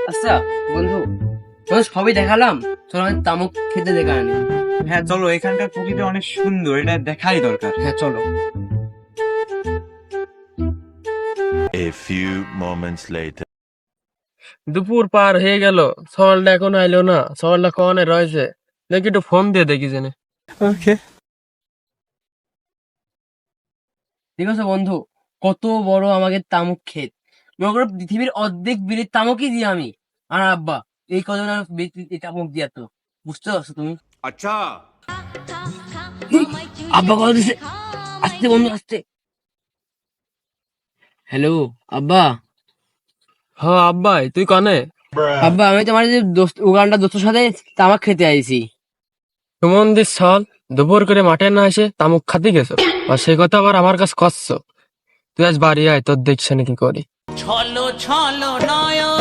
আচ্ছা বন্ধু, তোর সবই দেখালাম, চলো আমি তামুক খেতে দেখা আনি। হ্যাঁ চলো, এখানকার প্রকৃতি অনেক সুন্দর, এটা দেখাই দরকার। হ্যাঁ চলো। A few moments later. দুপুর পার হয়ে গেল, সকালটা এখনো আইলো না। সকালটা কনে রয়েছে, দেখি একটু ফোন দিয়ে দেখি জেনে। ওকে। ঠিক আছে বন্ধু, কত বড় আমাকে তামুক ক্ষেত, মনে করো পৃথিবীর অর্ধেক বিড়ির তামুকই দিই আমি আর আব্বা। এই কজন তামুক দিয়া তো, বুঝতে পারছো তুমি? अच्छा আব্বা কল দিছে, আসতে বন্ধু আসতে। হ্যালো আব্বা। হ্যাঁ আব্বাই, তুই কনে? আব্বা আমি তোমার যে দোস্ত উগান্ডার দোস্তের সাথে তামাক খেতে আইছি। সুমন দিস সাল, দুপুর করে মাঠে না এসে তামুক খাতে গেছো, আর সেই কথা আবার আমার কাছে কচ্ছ। তুই আজ বাড়ি আয়, তোর দেখছে নাকি করি। ছলো ছলো নয়ন